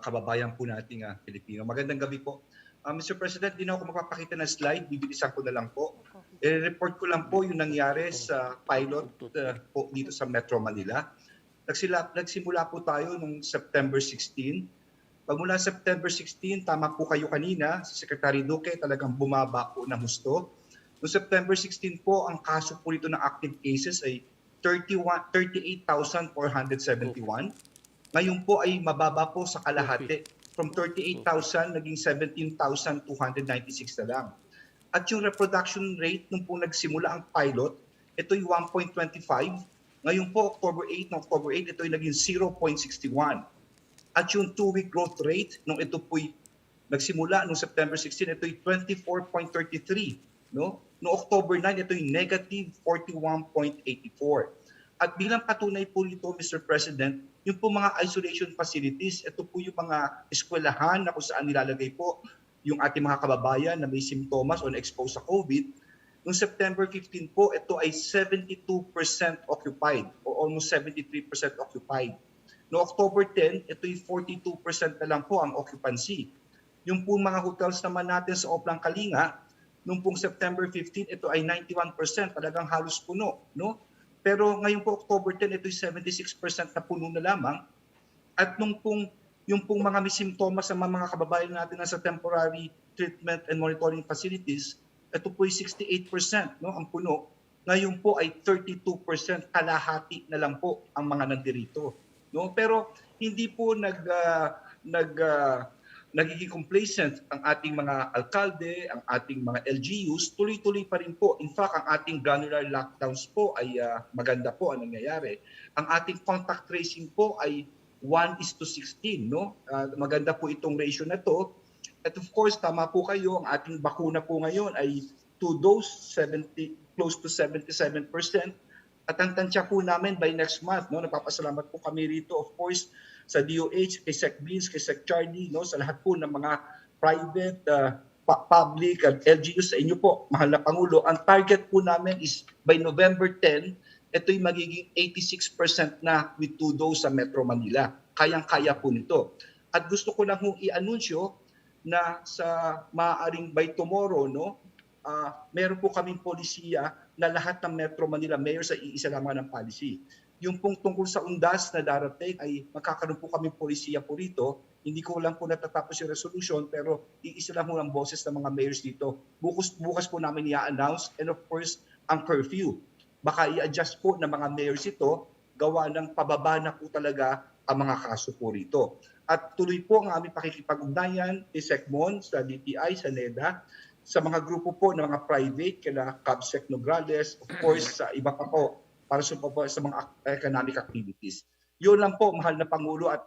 kababayan po nating Pilipino. Magandang gabi po. Mr. President, di na ako magpapakita ng slide, bibilisan ko na lang po. I-report ko lang po yung nangyari sa pilot po dito sa Metro Manila. Nagsimula po tayo noong September 16. Pagmula September 16, tama po kayo kanina, si Secretary Duque talagang bumaba po ng husto. Noong September 16 po, ang kaso po dito ng active cases ay 38,471. Ngayon po ay mababa po sa kalahati. From 38,000, naging 17,296 na lang. At yung reproduction rate nung po nagsimula ang pilot, ito yung 1.25. Ngayon po, October 8, ito yung naging 0.61. At yung 2-week growth rate, nung ito po'y nagsimula noong September 16, ito yung 24.33. No? Noong October 9, ito yung negative 41.84. At bilang patunay po nito, Mr. President, yung po mga isolation facilities, ito po yung mga eskwelahan na kung saan nilalagay po yung ating mga kababayan na may simptomas o na-expose sa COVID. Noong September 15 po, ito ay 72% occupied o almost 73% occupied. No October 10, ito ay 42% na lang po ang occupancy. Yung po mga hotels naman natin sa Oplang Kalinga, noong pong September 15, ito ay 91%, talagang halos puno. No? Pero ngayon po October 10, ito ay 76% na puno na lamang. At yung pong mga may simptomas sa mga kababayan natin na sa temporary treatment and monitoring facilities, ito po ay 68% no, ang puno. Ngayon po ay 32%, kalahati na lang po ang mga nandirito. No? Pero hindi po nagiging complacent ang ating mga alkalde, ang ating mga LGUs, tuloy-tuloy pa rin po. In fact, ang ating granular lockdowns po ay maganda po ang nangyayari. Ang ating contact tracing po ay 1:16. No? Maganda po itong ratio na to. At of course, tama po kayo, ang ating bakuna po ngayon ay 2 dose, close to 77%. At ang tansya po namin by next month, no, napapasalamat po kami rito, of course, sa DOH, kay Sec Beans, kay Sec Charlie, no, sa lahat po ng mga private, public, at LGUs sa inyo po, mahal na Pangulo. Ang target po namin is by November 10, ito'y magiging 86% na with 2 dose sa Metro Manila. Kayang-kaya po nito. At gusto ko lang hong i-anunsyo na sa maaaring by tomorrow, no, meron po kaming polisiya na lahat ng Metro Manila mayors ay iisa lamang ng policy. Yung pong tungkol sa undas na darating ay magkakaroon po kaming polisiya po rito. Hindi ko lang po natatapos yung resolution pero iisa lang po ng boses ng mga mayors dito. Bukas po namin i-announce and of course ang curfew. Baka i-adjust po ng mga mayors ito gawa ng pababa na po talaga ang mga kaso po rito. At tuloy po ang aming pakikipag-ugnayan ni SecMon, sa DTI, sa NEDA, sa mga grupo po ng mga private, kaya CABSEC Nograles, of course, sa iba pa po, para sa mga economic activities. Yun lang po, mahal na Pangulo, at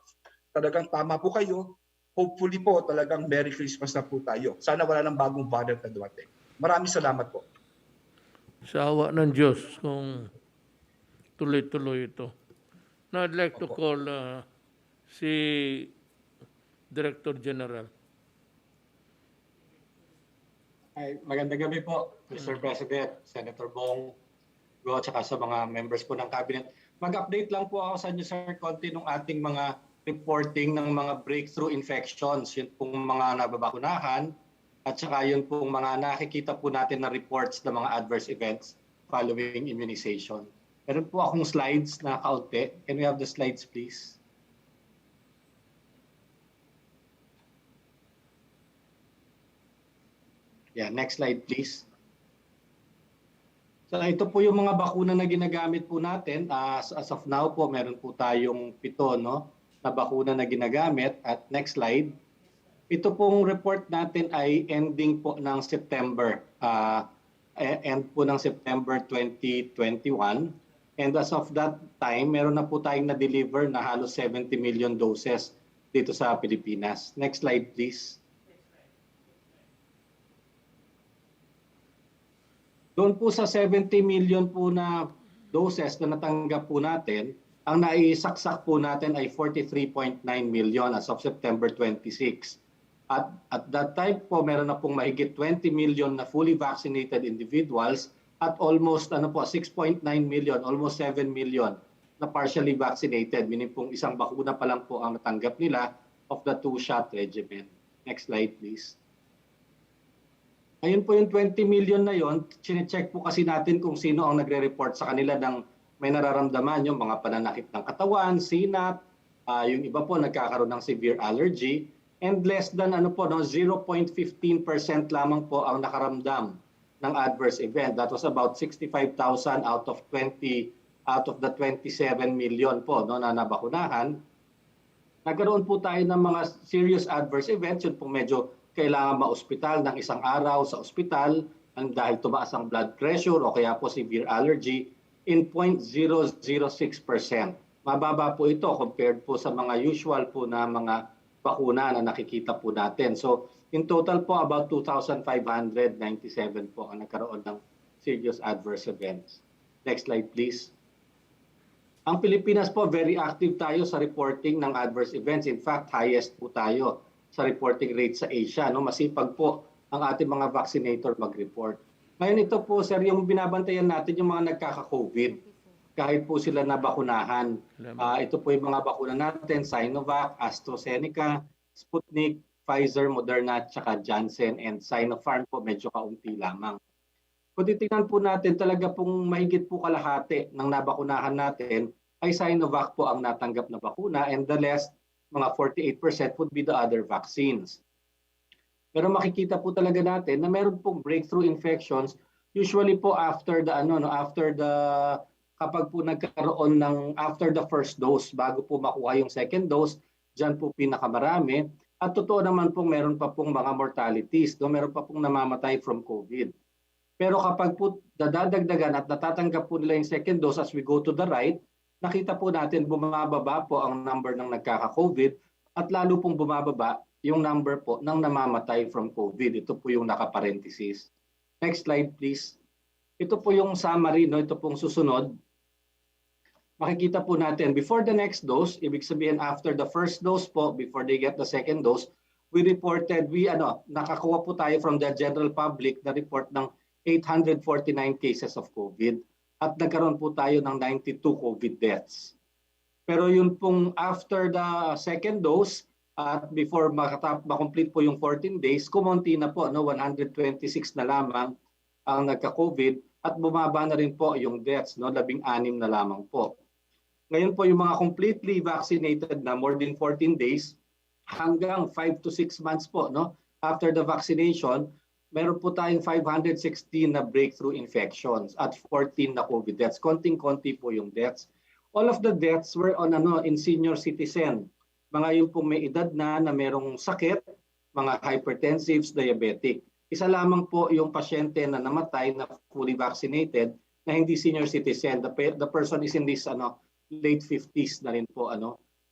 talagang tama po kayo. Hopefully po, talagang Merry Christmas na po tayo. Sana wala nang bagong variant na dumating. Maraming salamat po. Sa awa ng Diyos kung tuloy-tuloy ito. Now, I'd like to call si Director General. Ay, magandang gabi po, Mr. President, Senator Bong, at saka sa mga members po ng Cabinet. Mag-update lang po ako sa inyo, Sir, konti ng ating mga reporting ng mga breakthrough infections, yun pong mga nababakunahan, at saka yun pong mga nakikita po natin na reports ng mga adverse events following immunization. Meron po akong slides na kaunti. Can we have the slides, please? Yeah, next slide, please. So ito po yung mga bakuna na ginagamit po natin. As of now po, meron po tayong 7, no, na bakuna na ginagamit. At next slide. Ito pong report natin ay ending po ng September. End po ng September 2021. And as of that time, meron na po tayong na-deliver na halos 70 million doses dito sa Pilipinas. Next slide, please. Doon po sa 70 million po na doses na natanggap po natin, ang naisaksak po natin ay 43.9 million as of September 26. At that time po, meron na pong mahigit 20 million na fully vaccinated individuals at almost 6.9 million, almost 7 million na partially vaccinated, meaning pong isang bakuna pa lang po ang natanggap nila of the 2-shot regimen. Next slide, please. Ayun po yung 20 million na yon, chine-check po kasi natin kung sino ang nagre-report sa kanila ng may nararamdaman, yung mga pananakit ng katawan, sinat, yung iba po nagkakaroon ng severe allergy, and less than 0.15% lamang po ang nakaramdam ng adverse event. That was about 65,000 out of the 27 million po na nabakunahan. Nagkaroon po tayo ng mga serious adverse events, yun po medyo kailangan ma-ospital ng isang araw sa ospital dahil tumaas ang blood pressure o kaya po severe allergy in 0.006%. Mababa po ito compared po sa mga usual po na mga bakuna na nakikita po natin. So in total po about 2,597 po ang nagkaroon ng serious adverse events. Next slide please. Ang Pilipinas po, very active tayo sa reporting ng adverse events. In fact, highest po tayo sa reporting rate sa Asia. Masipag po ang ating mga vaccinator mag-report. Ngayon ito po, sir, yung binabantayan natin yung mga nagkaka-COVID. Kahit po sila nabakunahan. Ito po yung mga bakuna natin, Sinovac, AstraZeneca, Sputnik, Pfizer, Moderna, tsaka Janssen, and Sinopharm po medyo kaunti lamang. Kung titingnan po natin, talaga pong mahigit po kalahati ng nabakunahan natin ay Sinovac po ang natanggap na bakuna, and the rest, mga 48% would be the other vaccines. Pero makikita po talaga natin na meron pong breakthrough infections usually po after the kapag po nagkaroon ng after the first dose bago po makuha yung second dose, diyan po pinakamarami. At totoo naman pong meron pa pong mga mortalities, meron pa pong namamatay from COVID. Pero kapag po dadagdagan at natatanggap po nila yung second dose as we go to the right, nakita po natin bumababa po ang number ng nagkaka-COVID at lalo pong bumababa yung number po ng namamatay from COVID. Ito po yung nakaparenthesis. Next slide please. Ito po yung summary, ito pong susunod. Makikita po natin before the next dose, ibig sabihin after the first dose po, before they get the second dose, nakakuha po tayo from the general public na report ng 849 cases of COVID. At nagkaroon po tayo ng 92 COVID deaths. Pero yun pong after the second dose at before makomplete po yung 14 days, kumonti na po, 126 na lamang ang nagka-COVID at bumaba na rin po yung deaths, 16 na lamang po. Ngayon po yung mga completely vaccinated na more than 14 days hanggang 5 to 6 months po, after the vaccination, meron po tayong 516 na breakthrough infections at 14 na COVID deaths. Konting-konti po yung deaths. All of the deaths were in senior citizen. Mga yung pong may edad na merong sakit, mga hypertensives, diabetic. Isa lamang po yung pasyente na namatay na fully vaccinated na hindi senior citizen. The person is in this late 50s na rin po.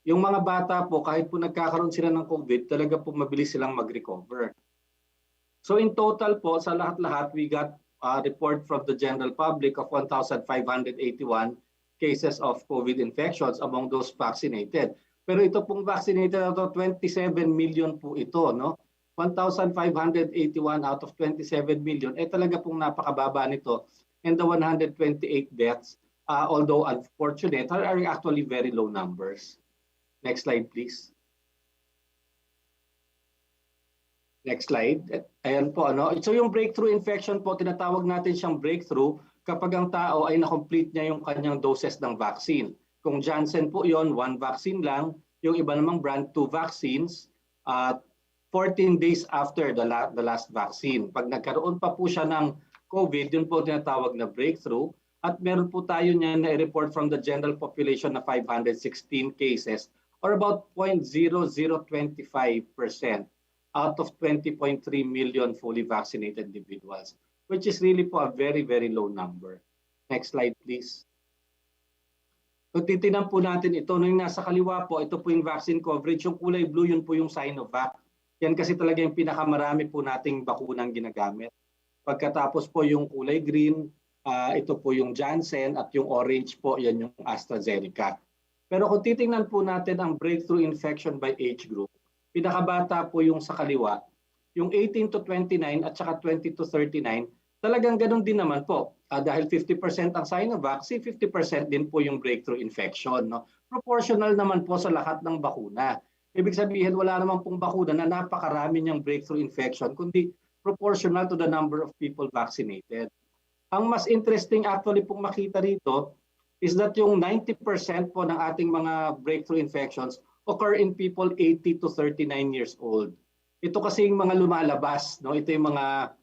Yung mga bata po, kahit po nagkakaroon sila ng COVID, talaga po mabilis silang mag-recover. So in total po, sa lahat-lahat, we got a report from the general public of 1,581 cases of COVID infections among those vaccinated. Pero ito pong vaccinated 27 million po ito, 1,581 out of 27 million, talaga pong napakababa nito. And the 128 deaths, although unfortunate, are actually very low numbers. Next slide, please. Next slide. Ayan po. So yung breakthrough infection po, tinatawag natin siyang breakthrough kapag ang tao ay na-complete niya yung kanyang doses ng vaccine. Kung Janssen po yon, 1 vaccine lang. Yung iba namang brand, 2 vaccines. 14 days after the last vaccine. Pag nagkaroon pa po siya ng COVID, yun po tinatawag na breakthrough. At meron po tayo niya na report from the general population na 516 cases or about 0.0025% out of 20.3 million fully vaccinated individuals, which is really po a very, very low number. Next slide, please. Kung titignan po natin ito, nung nasa kaliwa po, ito po yung vaccine coverage. Yung kulay blue, yun po yung Sinovac. Yan kasi talaga yung pinakamarami po nating bakunang ginagamit. Pagkatapos po yung kulay green, ito po yung Janssen, at yung orange po, yan yung AstraZeneca. Pero kung titingnan po natin ang breakthrough infection by age group, pinakabata po yung sa kaliwa, yung 18 to 29 at saka 20 to 39, talagang ganun din naman po. Dahil 50% ang Sinovac, 50% din po yung breakthrough infection. No? Proportional naman po sa lahat ng bakuna. Ibig sabihin, wala naman pong bakuna na napakarami niyang breakthrough infection, kundi proportional to the number of people vaccinated. Ang mas interesting actually pong makita rito is that yung 90% po ng ating mga breakthrough infections occur in people 80 to 39 years old. Ito kasi yung mga lumalabas, no? Ito yung mga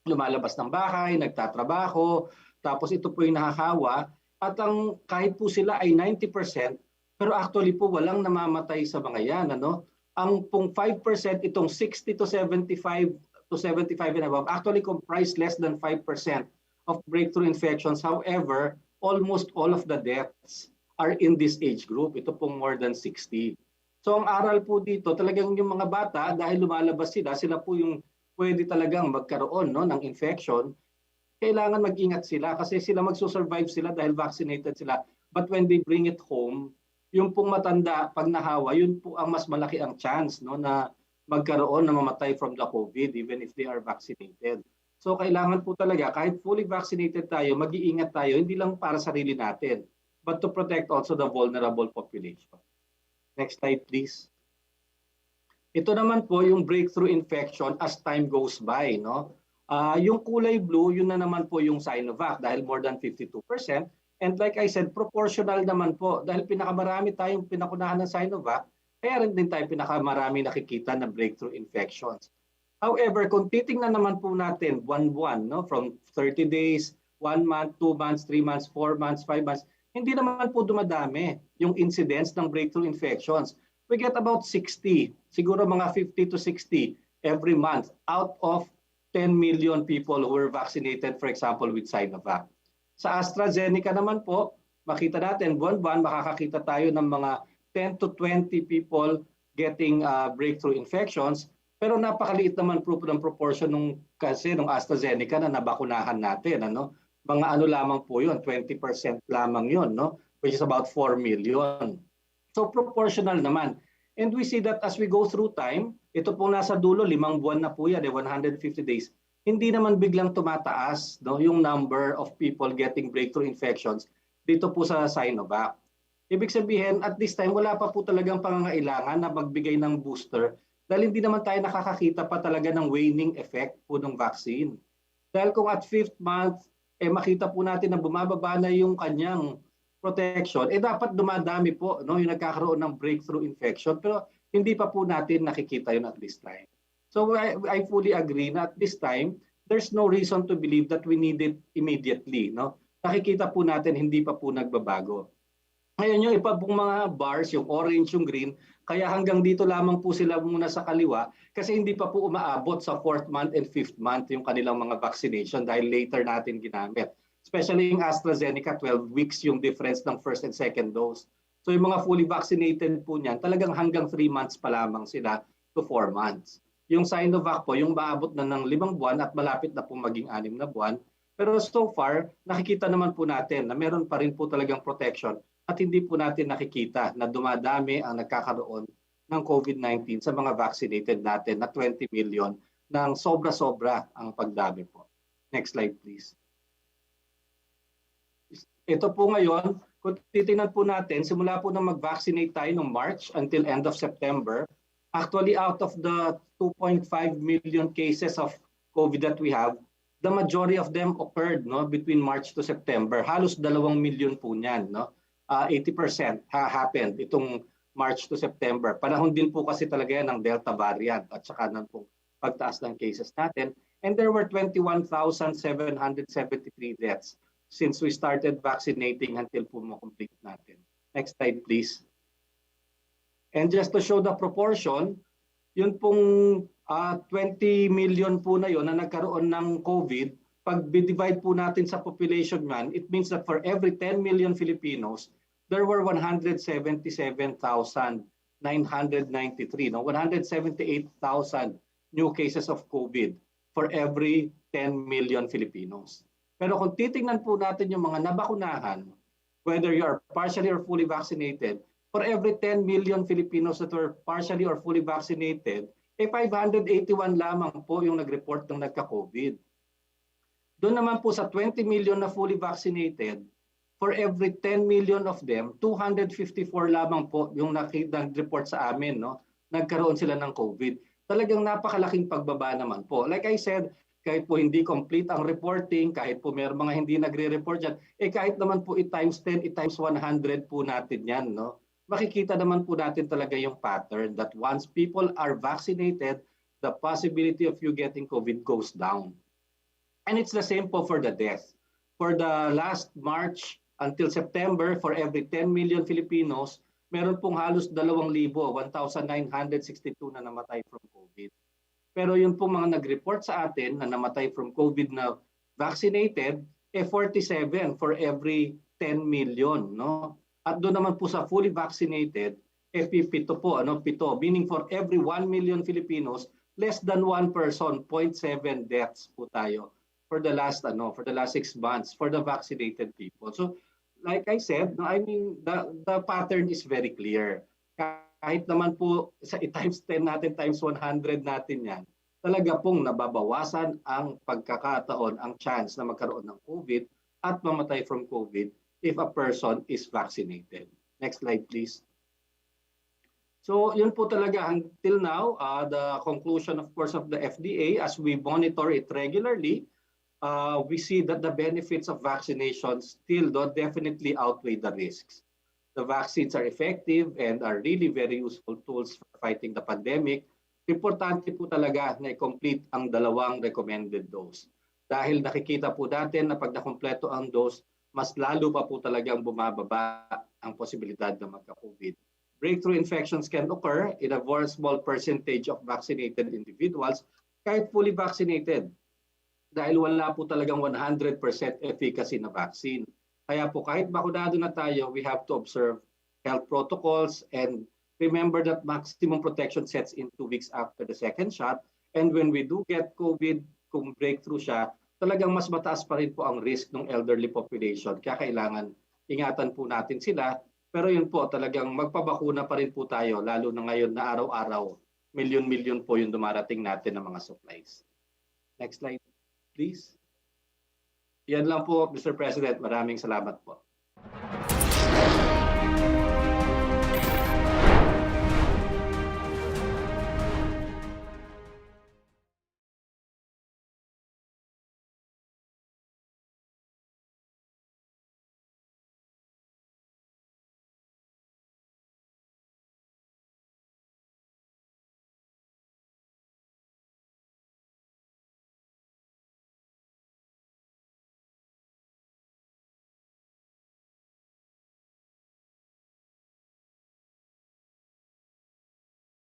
lumalabas ng bahay, nagtatrabaho, tapos ito po yung nakakawa, at ang kahit po sila ay 90%, pero actually po walang namamatay sa mga yan, ano? Ang pong 5%, itong 60 to 75 and above, actually comprise less than 5% of breakthrough infections. However, almost all of the deaths are in this age group. Ito pong more than 60. So ang aral po dito, talagang yung mga bata, dahil lumalabas sila po yung pwede talagang magkaroon, no, ng infection. Kailangan mag-ingat sila kasi sila magsusurvive sila dahil vaccinated sila. But when they bring it home, yung pong matanda, pag nahawa, yun po ang mas malaki ang chance, no, na magkaroon na mamatay from the COVID even if they are vaccinated. So kailangan po talaga, kahit fully vaccinated tayo, mag-iingat tayo, hindi lang para sarili natin, but to protect also the vulnerable population. Next slide, please. Ito naman po yung breakthrough infection as time goes by. No? Yung kulay blue, yun na naman po yung Sinovac dahil more than 52%. And like I said, proportional naman po dahil pinakamarami tayong pinakunahan ng Sinovac, kaya rin din tayo pinakamarami nakikita na breakthrough infections. However, kung titingnan naman po natin buwan-buwan, no, from 30 days, 1 month, 2 months, 3 months, 4 months, 5 months, hindi naman po dumadami yung incidence ng breakthrough infections. We get about 60, siguro mga 50 to 60 every month out of 10 million people who were vaccinated, for example, with Sinovac. Sa AstraZeneca naman po, makita natin, buwan-buwan makakakita tayo ng mga 10 to 20 people getting breakthrough infections. Pero napakaliit naman po ng proportion nung AstraZeneca na nabakunahan natin. Ano? Mga ano lamang po yun, 20% lamang yun, no? Which is about 4 million. So proportional naman. And we see that as we go through time, ito po nasa dulo, 5 buwan na po yan, 150 days. Hindi naman biglang tumataas, no, yung number of people getting breakthrough infections dito po sa Sinovac. Ibig sabihin, at this time, wala pa po talagang pangangailangan na magbigay ng booster dahil hindi naman tayo nakakakita pa talaga ng waning effect po ng vaccine. Dahil kung at 5th month, makita po natin na bumababa na yung kanyang protection, dapat dumadami po, no, yung nagkakaroon ng breakthrough infection, pero hindi pa po natin nakikita yun at this time. So I fully agree na at this time, there's no reason to believe that we need it immediately. No? Nakikita po natin, hindi pa po nagbabago. Ngayon yung iba pong mga bars, yung orange, yung green, kaya hanggang dito lamang po sila muna sa kaliwa kasi hindi pa po umaabot sa 4th month and 5th month yung kanilang mga vaccination dahil later natin ginamit. Especially yung AstraZeneca, 12 weeks yung difference ng first and second dose. So yung mga fully vaccinated po niyan, talagang hanggang 3 months pa lamang sila to 4 months. Yung Sinovac po, yung maabot na ng 5 buwan at malapit na po maging 6 na buwan. Pero so far, nakikita naman po natin na meron pa rin po talagang protection at hindi po natin nakikita na dumadami ang nagkakaroon ng COVID-19 sa mga vaccinated natin na 20 million nang sobra-sobra ang pagdami po. Next slide please. Ito po ngayon, kung titingnan po natin, simula po na mag-vaccinate tayo noong March until end of September, actually out of the 2.5 million cases of COVID that we have, the majority of them occurred, no, between March to September. Halos 2 million po niyan. No? 80% happened itong March to September. Panahon din po kasi talaga yan ng Delta variant at saka ng pong pagtaas ng cases natin. And there were 21,773 deaths since we started vaccinating until po complete natin. Next slide please. And just to show the proportion, yun pong 20 million po na yun na nagkaroon ng COVID, pag divide po natin sa population man, it means that for every 10 million Filipinos, there were 177,993, no? 178,000 new cases of COVID for every 10 million Filipinos. Pero kung titingnan po natin yung mga nabakunahan, whether you are partially or fully vaccinated, for every 10 million Filipinos that were partially or fully vaccinated, 581 lamang po yung nag-report ng nagka-COVID. Doon naman po sa 20 million na fully vaccinated, for every 10 million of them, 254 lamang po yung nag-report sa amin, no? Nagkaroon sila ng COVID. Talagang napakalaking pagbaba naman po. Like I said, kahit po hindi complete ang reporting, kahit po mayroong mga hindi nagre-report dyan, kahit naman po i-times 10, i-times 100 po natin yan, no? Makikita naman po natin talaga yung pattern that once people are vaccinated, the possibility of you getting COVID goes down. And it's the same po for the death. For the last March until September, for every 10 million Filipinos, meron pong halos 2,000, 1,962 na namatay from COVID. Pero yun pong mga nag-report sa atin na namatay from COVID na vaccinated, 47 for every 10 million, no? At doon naman po sa fully vaccinated, 7 po, 7, meaning for every 1 million Filipinos, less than 1 person, 0.7 deaths po tayo for the last 6 months for the vaccinated people. So like I said, no, I mean the pattern is very clear. Kahit naman po sa times 10 natin, times 100 natin yan, talaga pong nababawasan ang pagkakataon, ang chance na magkaroon ng COVID at mamatay from COVID if a person is vaccinated. Next slide, please. So yun po talaga until now, the conclusion of course of the FDA as we monitor it regularly, we see that the benefits of vaccination still definitely outweigh the risks. The vaccines are effective and are really very useful tools for fighting the pandemic. Importante po talaga na i-complete ang 2 recommended dose. Dahil nakikita po natin na pag nakompleto ang dose, mas lalo pa po talagang bumababa ang posibilidad na magka-COVID. Breakthrough infections can occur in a very small percentage of vaccinated individuals kahit fully vaccinated. Dahil wala po talagang 100% efficacy na vaccine. Kaya po kahit bakunado na tayo, we have to observe health protocols and remember that maximum protection sets in 2 weeks after the second shot. And when we do get COVID, kung breakthrough siya, talagang mas mataas pa rin po ang risk ng elderly population. Kaya kailangan ingatan po natin sila. Pero yun po, talagang magpabakuna pa rin po tayo, lalo na ngayon na araw-araw, milyon-milyon po yung dumarating natin ng mga supplies. Next slide, please. Yan lang po, Mr. President. Maraming salamat po.